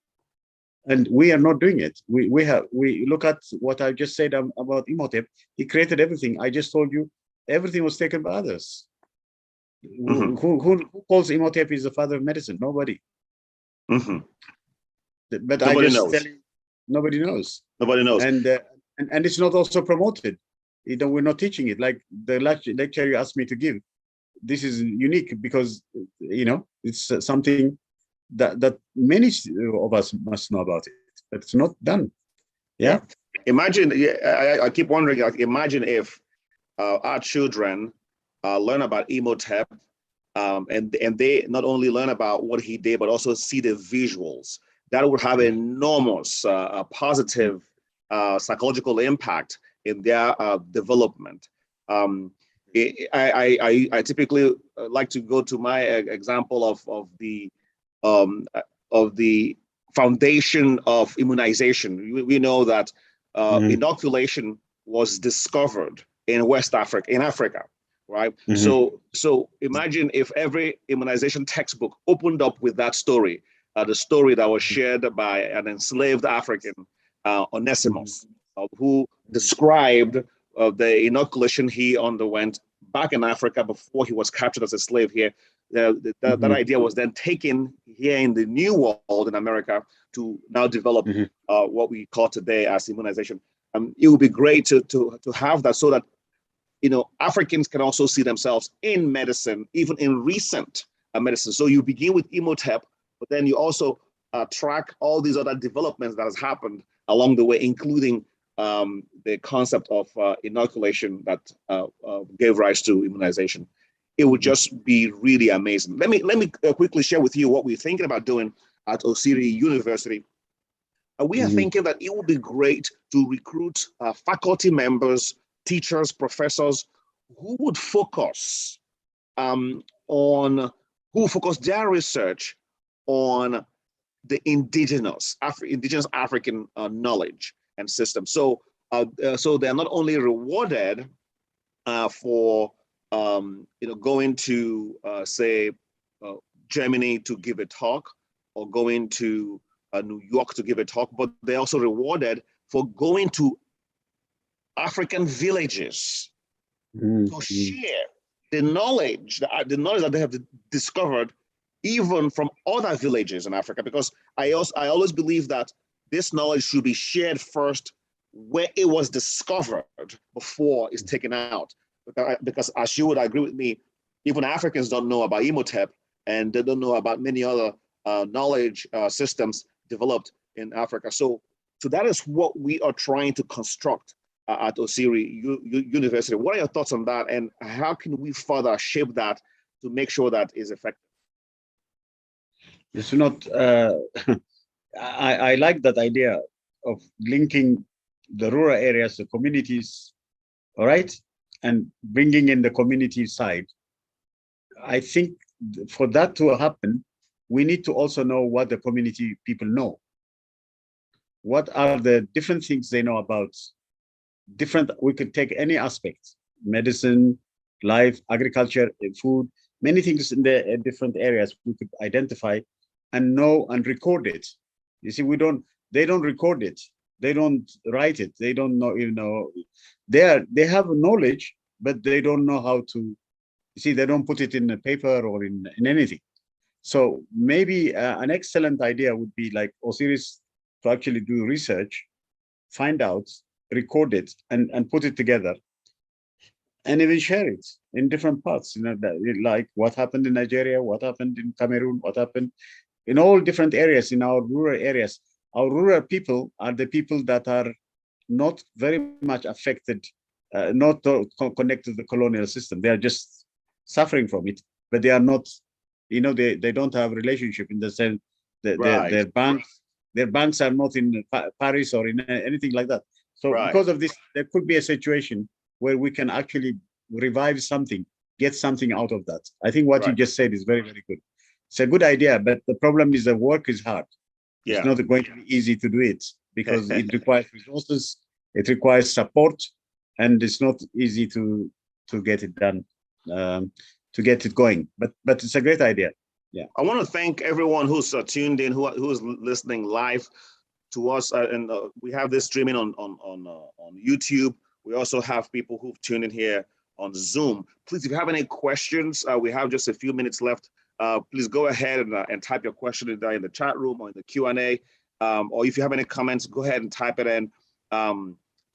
And we are not doing it. We look at what I just said about Imhotep. He created everything. I just told you everything was taken by others. Who calls Imhotep is the father of medicine? Nobody. But Nobody knows. Nobody knows. Nobody knows. And it's not also promoted. You know, we're not teaching it. Like the lecture you asked me to give. This is unique because, you know, it's something that many of us must know about it, but it's not done. Yeah. Imagine, I keep wondering, like, imagine if our children learn about Imhotep, and they not only learn about what he did, but also see the visuals. That would have enormous positive psychological impact in their development. I typically like to go to my example of the foundation of immunization. We know that inoculation was discovered in West Africa, right? So imagine if every immunization textbook opened up with that story, the story that was shared by an enslaved African, Onesimus, who described the inoculation he underwent back in Africa before he was captured as a slave here. That idea was then taken here in the New World in America to now develop what we call today as immunization. It would be great to have that, so that, you know, Africans can also see themselves in medicine, even in recent medicine. So you begin with Imhotep, but then you also track all these other developments that has happened along the way, including the concept of inoculation that gave rise to immunization. It would just be really amazing. Let me quickly share with you what we're thinking about doing at Osiri University. We are thinking that it would be great to recruit faculty members, teachers, professors who would focus their research on the indigenous African knowledge and system. So they're not only rewarded for going to say Germany to give a talk, or going to New York to give a talk, but they're also rewarded for going to African villages to share the knowledge that they have discovered, even from other villages in Africa. Because I always believe that this knowledge should be shared first where it was discovered before it's taken out. Because as you would agree with me, even Africans don't know about Imhotep, and they don't know about many other knowledge systems developed in Africa. So that is what we are trying to construct at Osiri University. What are your thoughts on that, and how can we further shape that to make sure that is effective? It's not. I like that idea of linking the rural areas, the communities, all right, and bringing in the community side. I think for that to happen, we need to also know what the community people know. What are the different things they know about we could take any aspect, medicine, life, agriculture, food, many things in the different areas we could identify and know and record it. You see, they don't record it. They don't write it. They don't know, they have knowledge, but they don't know how to, you see, they don't put it in a paper or in anything. So maybe an excellent idea would be like Osiris to actually do research, find out, record it, and put it together, and even share it in different parts, like what happened in Nigeria, what happened in Cameroon, what happened in all different areas, in our rural areas. Our rural people are the people that are not very much affected, not connected to the colonial system. They are just suffering from it, but they are not, they don't have relationship in the sense that their banks are not in Paris or in anything like that. So because of this, there could be a situation where we can actually revive something, get something out of that. I think what you just said is very, very good. It's a good idea, but the problem is the work is hard. It's not going to be easy to do it because it requires resources, it requires support, and it's not easy to get it done. to get it going. But it's a great idea. Yeah. I want to thank everyone who's tuned in, who's listening live to us, and we have this streaming on YouTube. We also have people who've tuned in here on Zoom. Please, if you have any questions, we have just a few minutes left. Please go ahead and type your question in the chat room or in the Q&A. Or if you have any comments, go ahead and type it in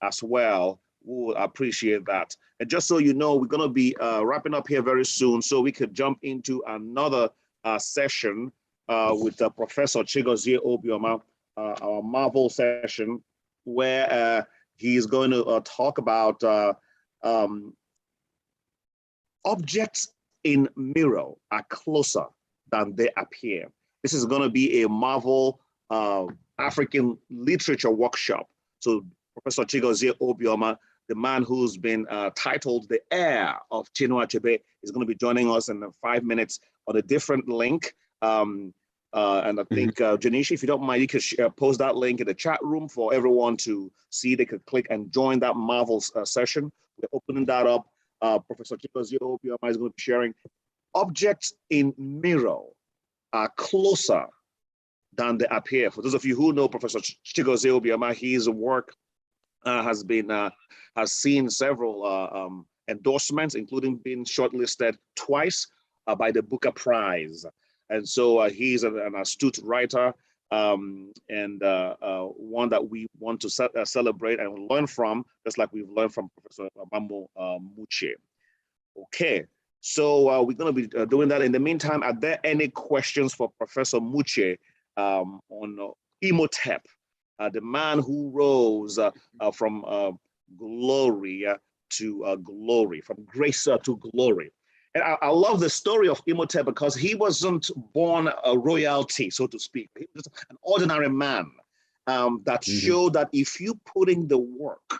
as well. We'll appreciate that. And just so you know, we're going to be wrapping up here very soon, so we could jump into another session with Professor Chigozie Obioma, our Marvel session, where he's going to talk about objects in mirror are closer than they appear. This is going to be a Marvel African literature workshop. So Professor Chigozie Obioma, the man who's been titled the heir of Chinua Achebe, is going to be joining us in 5 minutes on a different link. And I think, Janishi, if you don't mind, you could post that link in the chat room for everyone to see. They could click and join that Marvel session. We're opening that up. Professor Chigozie Obioma is going to be sharing objects in mirror are closer than they appear. For those of you who know Professor Chigozie Obioma, his work has seen several endorsements, including being shortlisted twice by the Booker Prize. And so he's an astute writer and one that we want to celebrate and learn from, just like we've learned from Professor Mambo Muche. Okay, so we're going to be doing that. In the meantime, are there any questions for Professor Muche on Imhotep, the man who rose from glory to glory, from grace to glory? And I love the story of Imhotep because he wasn't born a royalty, so to speak. He was an ordinary man that showed that if you put in the work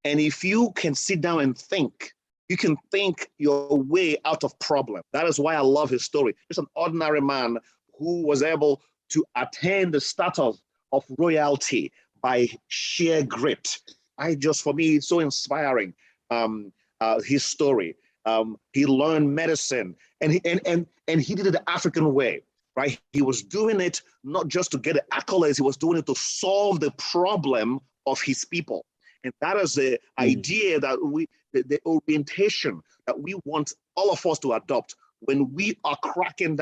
and if you can sit down and think, you can think your way out of problem. That is why I love his story. Just an ordinary man who was able to attain the status of royalty by sheer grit. For me, it's so inspiring, his story. He learned medicine and he did it the African way, right? He was doing it not just to get the accolades, he was doing it to solve the problem of his people. And that is the idea that the orientation that we want all of us to adopt when we are cracking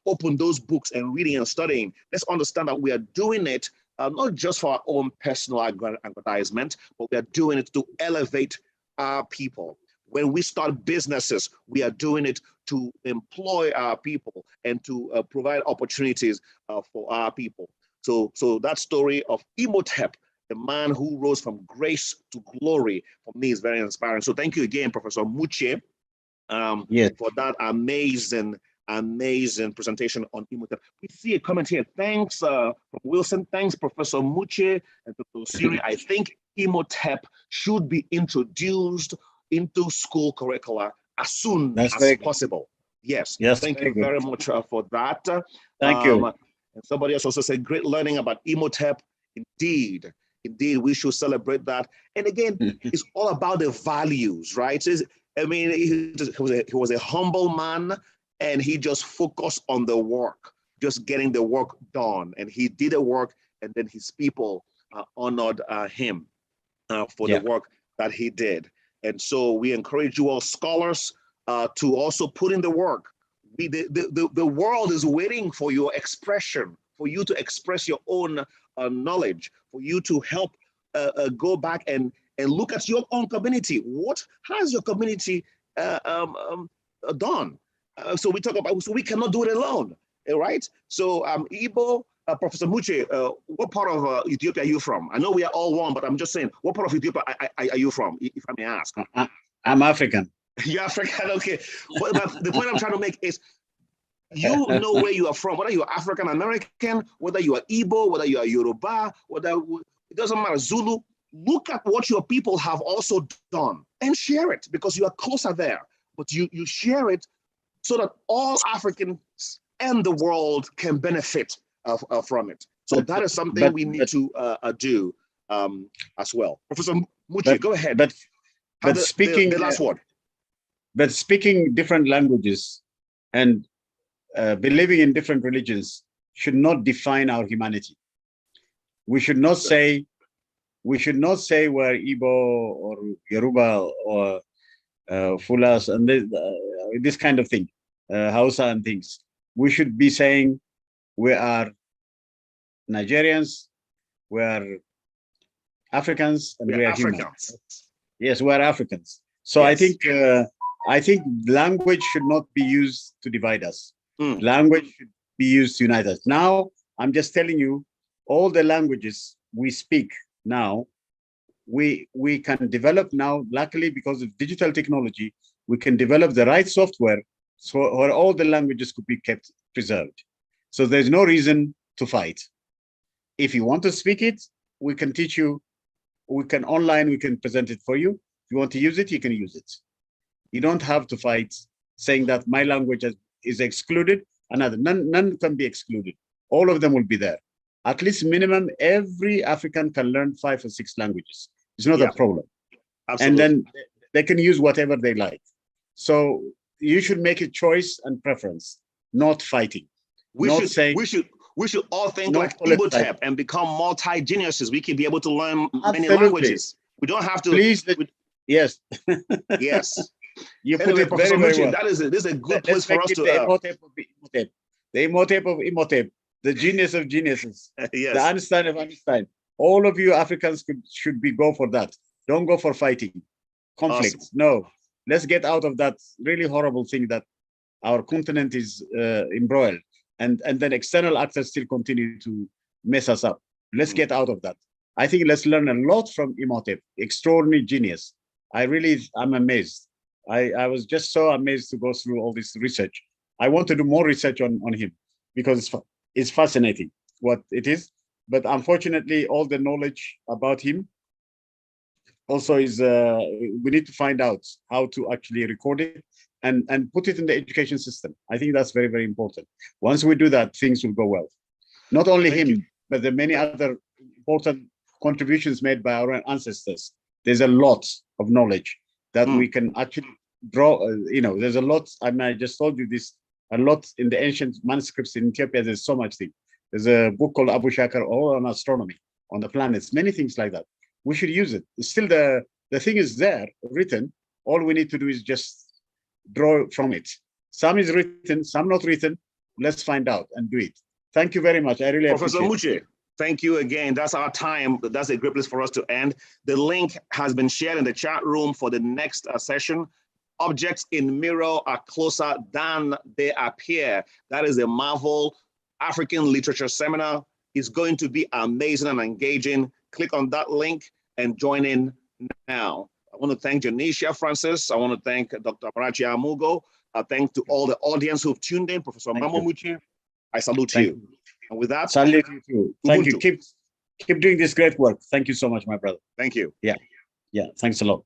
open those books and reading and studying. Let's understand that we are doing it not just for our own personal aggrandizement, but we are doing it to elevate our people. When we start businesses, we are doing it to employ our people and to provide opportunities for our people. So that story of Imhotep, the man who rose from grace to glory, for me is very inspiring. So thank you again, Professor Muche, for that amazing presentation on Imhotep. We see a comment here. Thanks from Wilson. Thanks, Professor Muche and Dr. Siri. I think Imhotep should be introduced into school curricula as soon as possible. Yes. Thank you very much for that. Thank you. And somebody else also said, great learning about Imhotep. Indeed, we should celebrate that. And again, it's all about the values, right? He was a humble man, and he just focused on the work, just getting the work done. And he did the work, and then his people honored him for the work that he did. And so we encourage you all scholars to also put in the work. The world is waiting for your expression, for you to express your own knowledge, for you to help go back and look at your own community. What has your community done? So we cannot do it alone, right? So Igbo, Professor Muche, what part of Ethiopia are you from? I know we are all one, but I'm just saying, what part of Ethiopia are you from, if I may ask? I'm African. You're African, okay. But the point I'm trying to make is, you know where you are from, whether you are African American, whether you are Igbo, whether you are Yoruba, it doesn't matter, Zulu. Look at what your people have also done and share it, because you are closer there. But you share it so that all Africans and the world can benefit from it. So that is something we need to do as well. Professor Muche, go ahead. But speaking the last word. But speaking different languages and believing in different religions should not define our humanity. We should not say we're Igbo or Yoruba or Fulas and this kind of thing, Hausa and things. We should be saying we are Nigerians, we are Africans, and we are humans. Yes, we are Africans. So yes. I think language should not be used to divide us. Language should be used to unite us. Now, I'm just telling you, all the languages we speak now, we can develop now, luckily because of digital technology, we can develop the right software so where all the languages could be kept preserved. So there's no reason to fight. If you want to speak it, we can teach you, we can present it for you. If you want to use it, you can use it. You don't have to fight saying that my language is excluded, another, none can be excluded. All of them will be there. At least minimum, every African can learn 5 or 6 languages. It's not a problem. Absolutely. And then they can use whatever they like. So you should make a choice and preference, not fighting. We should all think like Imhotep and become multi-geniuses. We can be able to learn many languages. We don't have to. Please, yes. Yes. You put it very, very well. This is a good place for us to. The Imhotep of Imhotep, the genius of geniuses, yes. The Einstein of Einstein. All of you Africans should go for that. Don't go for fighting, conflict. Awesome. No, let's get out of that really horrible thing that our continent is embroiled, and then external actors still continue to mess us up. Let's get out of that. I think let's learn a lot from Imhotep, extraordinary genius. I'm amazed. I was just so amazed to go through all this research. I want to do more research on him because it's fascinating what it is. But unfortunately, all the knowledge about him also is, we need to find out how to actually record it and put it in the education system. I think that's very, very important. Once we do that, things will go well. Not only him, but the many other important contributions made by our ancestors. There's a lot of knowledge that we can actually draw, there's a lot, I just told you this, a lot in the ancient manuscripts in Ethiopia, there's so much thing. There's a book called Abu Shakar, all on astronomy, on the planets, many things like that. We should use it. Still, the thing is there, written. All we need to do is just draw from it. Some is written, some not written. Let's find out and do it. Thank you very much. I really appreciate it. Professor Muche, thank you again. That's our time. That's a great place for us to end. The link has been shared in the chat room for the next session. Objects in mirror are closer than they appear. That is a Marvel African literature seminar. It's going to be amazing and engaging. Click on that link and join in now. I want to thank Janisha Francis. I want to thank Dr. Amarachi Amugo. Thanks to all the audience who've tuned in. Professor Mamo Muche, I salute you. And with that, salute you too. Thank you. Keep doing this great work. Thank you so much, my brother. Thank you. Yeah. Thanks a lot.